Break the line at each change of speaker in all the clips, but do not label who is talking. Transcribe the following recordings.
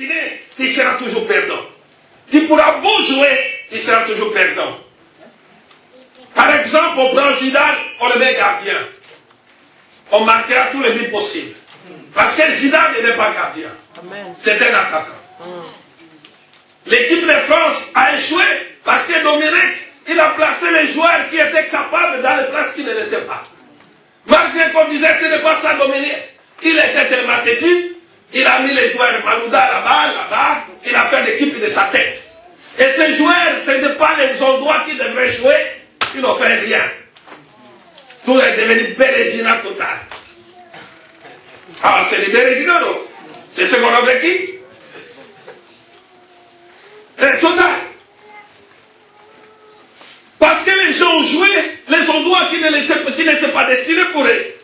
destiné, tu seras toujours perdant. Tu pourras beau jouer, tu seras toujours perdant. Par exemple, on prend Zidane, on le met gardien. On marquera tous les buts possibles. Parce que Zidane n'est pas gardien. C'est un attaquant. L'équipe de France a échoué parce que Dominique, il a placé les joueurs qui étaient capables dans les places qui ne l'étaient pas. Malgré qu'on disait ce n'est pas ça Dominique. Il était tellement têtu, il a mis les joueurs Malouda là-bas, il a fait l'équipe de sa tête. Et ces joueurs, ce n'est pas les endroits qui devraient jouer, ils n'ont fait rien. Tout est devenu Bérésina total. Ah, c'est des Bérésinats, non? C'est ce qu'on a vécu. Total. Parce que les gens ont joué les endroits qui n'étaient pas destinés pour eux.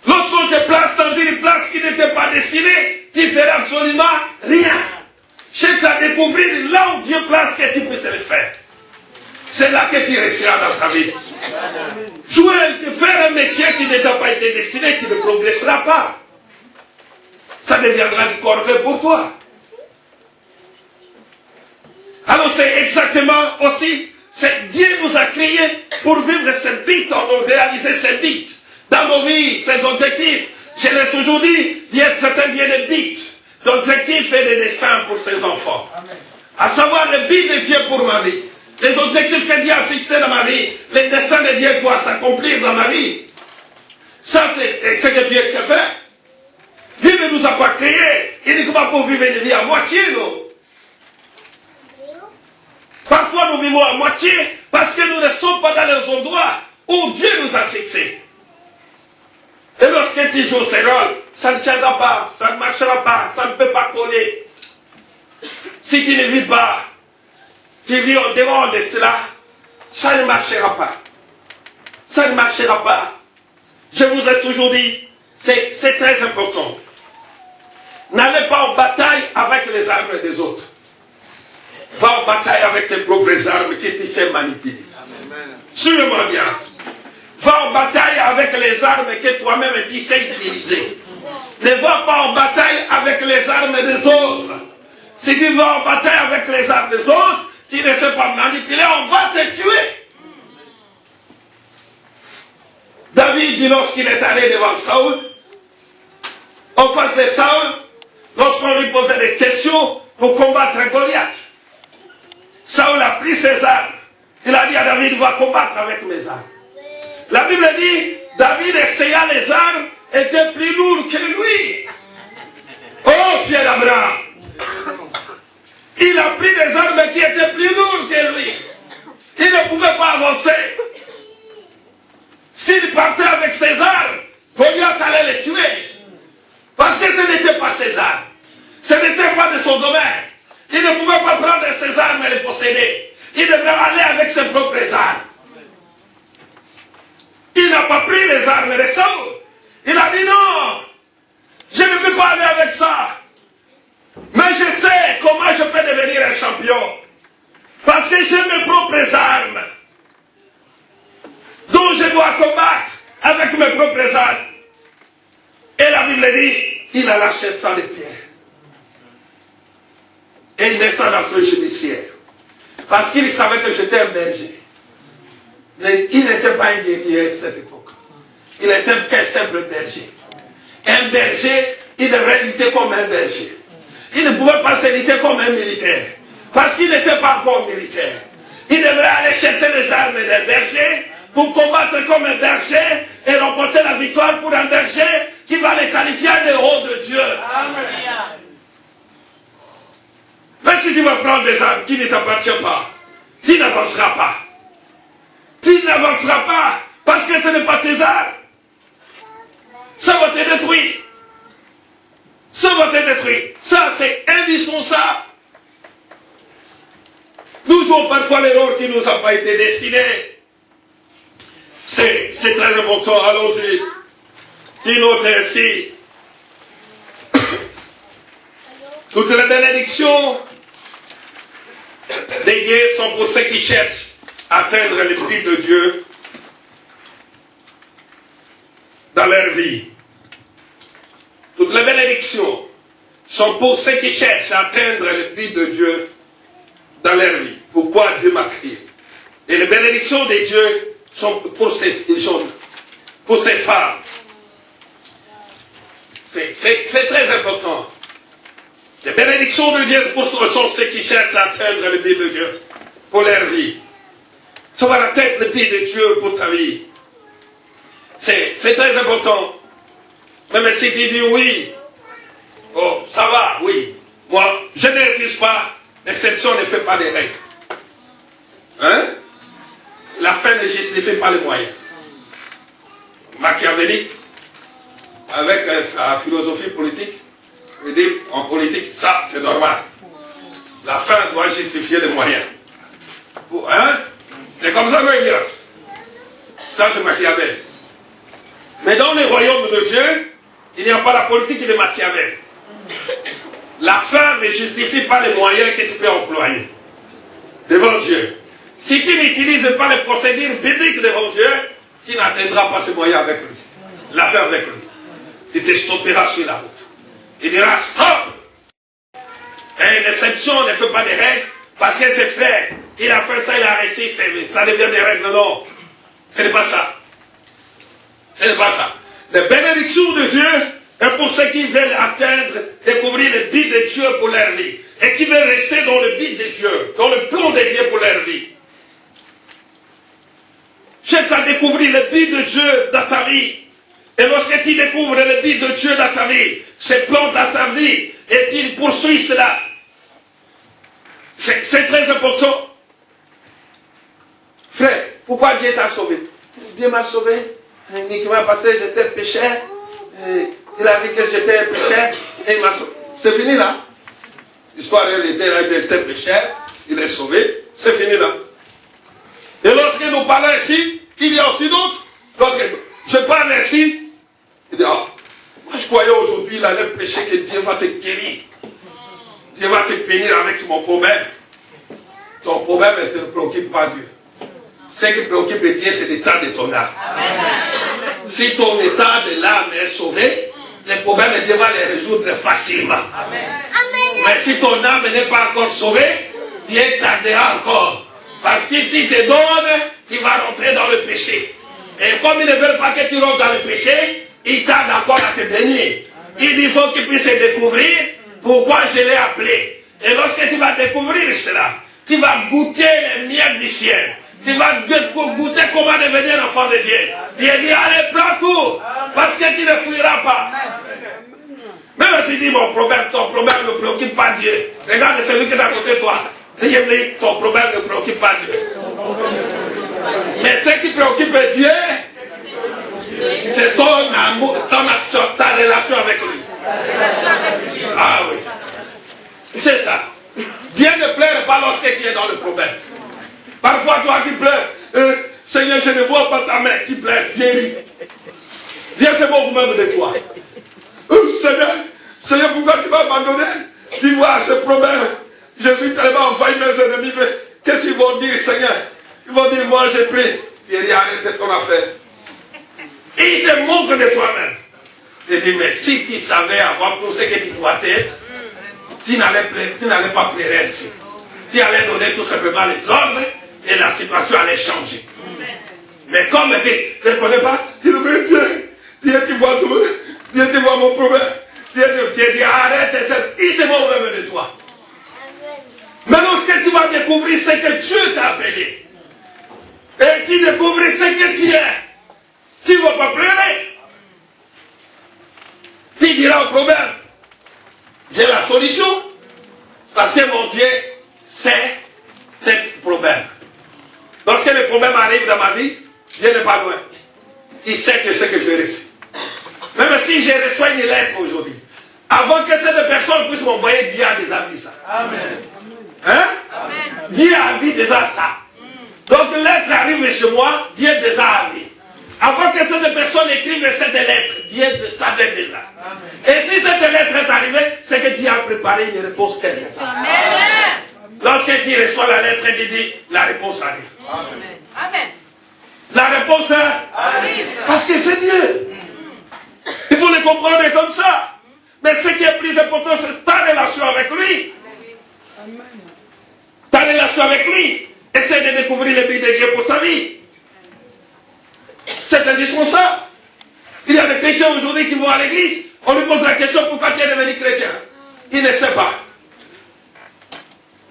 Lorsqu'on te place dans une place qui n'était pas destinée, tu ne feras absolument rien. Cherche à découvrir là où Dieu place que tu puisses le faire. C'est là que tu resteras dans ta vie. Jouer, faire un métier qui n'a pas été destiné, tu ne progresseras pas. Ça deviendra du corvée pour toi. Alors c'est exactement aussi, Dieu nous a créés pour vivre ce but, pour réaliser ce but. Dans nos vies, ces objectifs, je l'ai toujours dit, c'est un Dieu de buts, d'objectifs et de desseins pour ses enfants. Amen. À savoir le but de Dieu pour ma vie. Les objectifs que Dieu a fixés dans ma vie, les desseins de Dieu doivent s'accomplir dans ma vie. Ça, c'est ce que Dieu peut faire. Dieu ne nous a pas créés uniquement pour vivre une vie à moitié, non. Parfois, nous vivons à moitié parce que nous ne sommes pas dans les endroits où Dieu nous a fixés. Et lorsque tu joues ce rôle, ça ne tiendra pas, ça ne marchera pas, ça ne peut pas coller. Si tu ne vis pas, tu vis en dehors de cela, ça ne marchera pas. Ça ne marchera pas. Je vous ai toujours dit, c'est très important. N'allez pas en bataille avec les armes des autres. Va en bataille avec tes propres armes que tu sais manipuler. Suivez-moi bien. Va en bataille avec les armes que toi-même tu sais utiliser. Ne va pas en bataille avec les armes des autres. Si tu vas en bataille avec les armes des autres, tu ne sais pas manipuler, on va te tuer. David, lorsqu'il est allé devant Saül, en face de Saül, lorsqu'on lui posait des questions pour combattre Goliath, Saül a pris ses armes. Il a dit à David, va combattre avec mes armes. La Bible dit, David essaya les armes, étaient plus lourds que lui. Oh, Dieu d'Abraham. Il a pris des armes qui étaient plus lourdes que lui. Il ne pouvait pas avancer. S'il partait avec ses armes, Goliath allait les tuer. Parce que ce n'était pas ses armes. Ce n'était pas de son domaine. Il ne pouvait pas prendre ses armes et les posséder. Il devait aller avec ses propres armes. Il n'a pas pris les armes de Saül. Il a dit non, je ne peux pas aller avec ça. Mais je sais comment je peux devenir un champion. Parce que j'ai mes propres armes. Donc je dois combattre avec mes propres armes. Et la Bible dit, il a lâché ça de pierre. Et il descend dans ce judiciaire. Parce qu'il savait que j'étais un berger. Mais il n'était pas un guerrier à cette époque. Il était qu'un simple berger. Un berger, il devrait lutter comme un berger. Il ne pouvait pas se lutter comme un militaire. Parce qu'il n'était pas encore militaire. Il devrait aller chercher les armes des bergers pour combattre comme un berger et remporter la victoire pour un berger qui va les qualifier de haut de Dieu. Amen. Mais si tu vas prendre des armes qui ne t'appartiennent pas, tu n'avanceras pas. Tu n'avanceras pas parce que ce n'est pas tes armes. Ça va te détruire. Ça va te détruire. Ça, c'est indispensable. Nous jouons parfois l'erreur qui ne nous a pas été destiné. C'est très important. Allons-y. Tu notes ainsi. Toutes les bénédictions des dieux sont pour ceux qui cherchent à atteindre le but de Dieu dans leur vie. Toutes les bénédictions sont pour ceux qui cherchent à atteindre le but de Dieu dans leur vie. Pourquoi Dieu m'a créé. Et les bénédictions de Dieu sont pour ces gens, pour ces femmes. C'est très important. Les bénédictions de Dieu sont ceux qui cherchent à atteindre le but de Dieu pour leur vie. Savoir atteindre le but de Dieu pour ta vie. C'est très important. Même si tu dis oui, oh, ça va, oui. Moi, je ne refuse pas. L'exception ne fait pas des règles. Hein? La fin ne justifie pas les moyens. Machiavélique, avec sa philosophie politique, il dit en politique, ça c'est normal. La fin doit justifier les moyens. Hein? C'est comme ça qu'on dit. Ça c'est Machiavel. Mais dans les royaumes de Dieu, il n'y a pas la politique de Machiavel. La fin ne justifie pas les moyens que tu peux employer devant Dieu. Si tu n'utilises pas les procédures bibliques devant Dieu, tu n'atteindras pas ces moyens avec lui. La fin avec lui. Il te stoppera sur la route. Il dira stop. Et l'exception ne fait pas des règles parce que c'est fait. Il a fait ça, il a réussi, ça devient des règles. Non. Ce n'est pas ça. Ce n'est pas ça. Les bénédictions de Dieu est pour ceux qui veulent atteindre, découvrir le but de Dieu pour leur vie. Et qui veulent rester dans le but de Dieu, dans le plan de Dieu pour leur vie. Cherche à découvrir le but de Dieu dans ta vie. Et lorsque tu découvres le but de Dieu dans ta vie, ses plans dans ta vie, et tu poursuis cela. C'est très important. Frère, pourquoi Dieu t'a sauvé? Dieu m'a sauvé uniquement parce que j'étais pécheur. Il a vu que j'étais un pécheur et il m'a sauvé. C'est fini là. L'histoire, il était pécheur, il est sauvé, c'est fini là. Et lorsque nous parlons ici, il y a aussi d'autres. Lorsque je parle ici, il dit, oh, moi je croyais aujourd'hui, il allait pécher que Dieu va te guérir. Dieu va te bénir avec mon problème. Ton problème, ne préoccupe pas Dieu. Ce qui préoccupe Dieu, c'est l'état de ton âme. Si ton état de l'âme est sauvé, les problèmes, Dieu va les résoudre facilement. Amen. Mais si ton âme n'est pas encore sauvée, Dieu tardera encore. Parce que s'il te donne, tu vas rentrer dans le péché. Et comme ils ne veulent pas que tu rentres dans le péché, il tarde encore à te bénir. Il dit, il faut qu'il puisse découvrir pourquoi je l'ai appelé. Et lorsque tu vas découvrir cela, tu vas goûter les miels du ciel. Tu vas goûter comment devenir enfant de Dieu. Dieu dit, allez, prends tout. Parce que tu ne fuiras pas. Même si dit, mon problème, ton problème ne préoccupe pas Dieu. Regarde celui qui est à côté de toi. Ton problème ne préoccupe pas Dieu. Mais ce qui préoccupe Dieu, c'est ton amour, ta relation avec lui. Ah oui. C'est ça. Dieu ne pleure pas lorsque tu es dans le problème. Parfois, toi qui pleures, Seigneur, je ne vois pas ta main, tu pleures, Dieu rit. Dieu c'est beaucoup même de toi. Seigneur, pourquoi tu m'as abandonné? Tu vois ce problème. Je suis tellement envahi, mes ennemis. Qu'est-ce qu'ils vont dire, Seigneur? Ils vont dire, moi j'ai pris. Dieu dit, arrête ton affaire. Et il se moque de toi-même. Il dit, mais si tu savais avoir tout ce que tu dois être, tu n'allais pas pleurer ainsi. Tu allais donner tout simplement les ordres et la situation allait changer. Mais comme tu ne connais pas, tu dis, mais Dieu, tu vois tout. Dieu, tu vois mon problème. Dieu dit, arrête, etc. Il se moque même de toi. Mais lorsque tu vas découvrir ce que Dieu t'a appelé, et tu découvres ce que tu es, tu ne vas pas pleurer. Tu diras au problème, j'ai la solution, parce que mon Dieu sait ce problème. Lorsque le problème arrive dans ma vie, Dieu n'est pas loin. Il sait que c'est que je reçu. Même si je reçois une lettre aujourd'hui, avant que cette personne puisse m'envoyer, Dieu a déjà vu ça. Amen. Hein? Amen. Dieu a vu déjà ça. Donc lettre arrive chez moi, Dieu déjà a vu. Avant que cette personne écrive cette lettre, Dieu le savait déjà. Amen. Et si cette lettre est arrivée, c'est que Dieu a préparé une réponse quelque part. Lorsque tu reçois la lettre, il dit, la réponse arrive. Amen. Amen. La réponse arrive. Parce que c'est Dieu. Il faut le comprendre comme ça. Mais ce qui est plus important, c'est ta relation avec lui. Ta relation avec lui. Essaie de découvrir le but de Dieu pour ta vie. C'est indispensable. Il y a des chrétiens aujourd'hui qui vont à l'église. On lui pose la question, pourquoi tu es devenu chrétien? Il ne sait pas.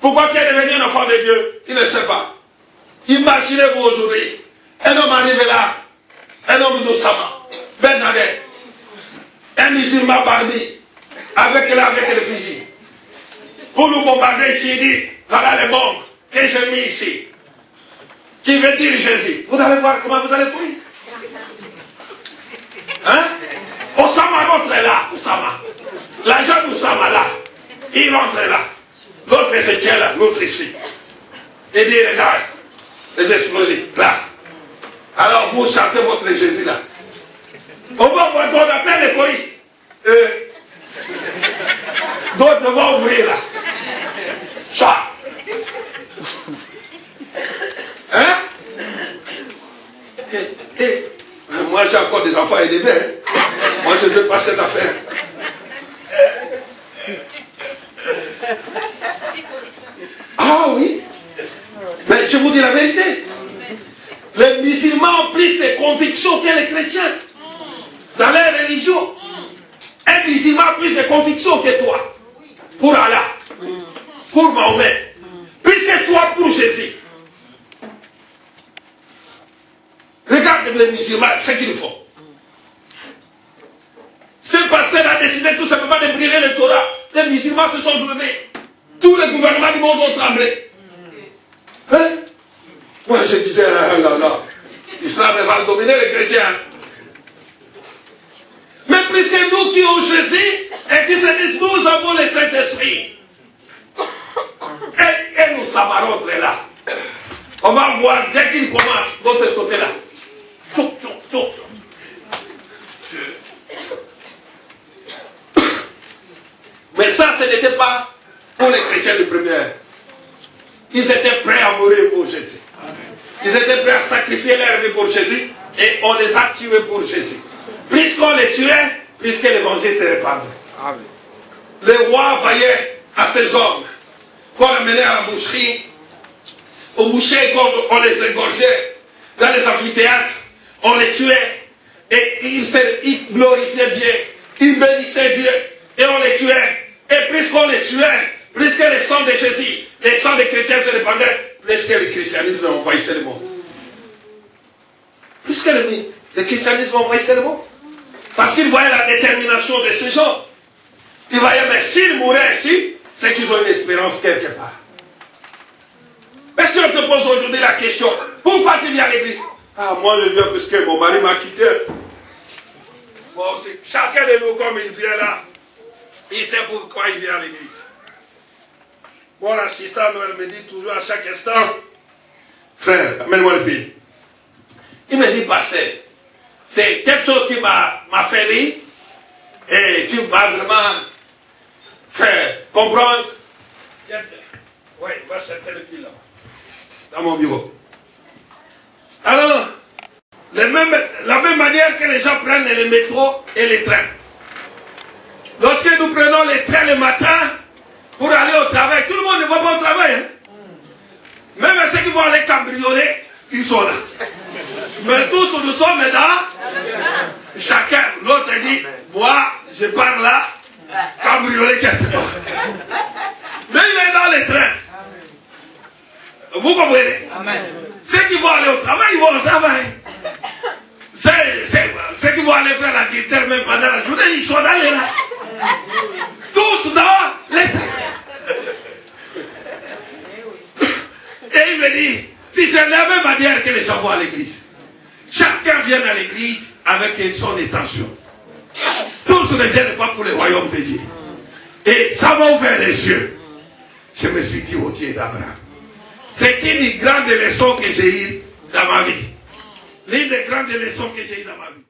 Pourquoi tu es devenu un enfant de Dieu? Il ne sait pas. Imaginez-vous aujourd'hui, un homme arrivé là, un homme d'Oussama, Bernadette, un musulman Barbie, avec les fusils. Pour nous bombarder ici, il dit, voilà les bombes que j'ai mis ici, qui veut dire Jésus. Vous allez voir comment vous allez fuir. Hein? Oussama rentre là, Oussama. L'agent d'Oussama là, il rentre là. L'autre se tient là, l'autre ici. Il dit, regarde, les explosifs, là. Alors vous chantez votre Jésus là. On va voir, on appelle les polices. D'autres vont ouvrir là. Ça. Hein? Moi j'ai encore des enfants élevés. Hein? Moi je ne veux pas cette affaire. Ah oui. Mais je vous dis la vérité. Les musulmans ont plus de convictions que les chrétiens. Dans leur religion. Un musulman a plus de convictions que toi. Pour Allah. Pour Mahomet. Plus que toi pour Jésus. Regarde les musulmans, ce qu'ils font. Ce pasteur a décidé tout simplement de brûler le Torah. Les musulmans se sont levés. Tous les gouvernements du monde ont tremblé. Hein? Moi je disais, ah là là, l'islam va dominer les chrétiens. Mais plus que nous qui ont Jésus, et qui se disent, nous avons le Saint-Esprit. Et nous samarons là. On va voir, dès qu'il commence, d'autres sauter là. Tchouk, tchouk, tchouk. Mais ça, ce n'était pas pour les chrétiens de première. Ils étaient prêts à mourir pour Jésus. Ils étaient prêts à sacrifier leur vie pour Jésus et on les a tués pour Jésus. Plus qu'on les tuait, plus que l'évangile se répandait. Les rois veillaient à ces hommes qu'on les menait à la boucherie, au boucher, on les égorgeait dans les amphithéâtres, on les tuait et ils glorifiaient Dieu, ils bénissaient Dieu et on les tuait. Et plus qu'on les tuait, plus que le sang de Jésus, le sang des chrétiens se répandait, plus que le christianisme envahissait le monde. Plus que le christianisme envahissait le monde. Parce qu'ils voyaient la détermination de ces gens. Ils voyaient, mais s'ils mouraient ici, c'est qu'ils ont une espérance quelque part. Mais si on te pose aujourd'hui la question, pourquoi tu viens à l'église? Ah, moi je viens parce que mon mari m'a quitté. Bon, chacun de nous, comme il vient là, il sait pourquoi il vient à l'église. Mon assistant, elle me dit toujours à chaque instant, frère, amène-moi le pays. Il me dit, pasteur, c'est quelque chose qui m'a fait rire et qui m'a vraiment fait comprendre. Oui, va chercher le fil là-bas, dans mon bureau. Alors, la même manière que les gens prennent les métros et les trains. Lorsque nous prenons les trains le matin pour aller au travail, tout le monde ne va pas au travail. Hein? Même ceux qui vont aller cambrioler, ils sont là. Mais tous nous sommes dans chacun. L'autre dit, moi, je pars là, cambrioler quelque part. Mais il est dans les trains. Vous comprenez? Amen. Ceux qui vont aller au travail, ils vont au travail. Ceux qui vont aller faire la guitare même pendant la journée, ils sont dans les là. Tous dans les trains. Et il me dit, c'est la même manière que les gens vont à l'église. Chacun vient à l'église avec son intention. Tous ne viennent pas pour le royaume de Dieu. Et ça m'a ouvert les yeux. Je me suis dit au Dieu d'Abraham. C'est une grande leçon que j'ai eue dans ma vie. L'une des grandes leçons que j'ai eues dans ma vie.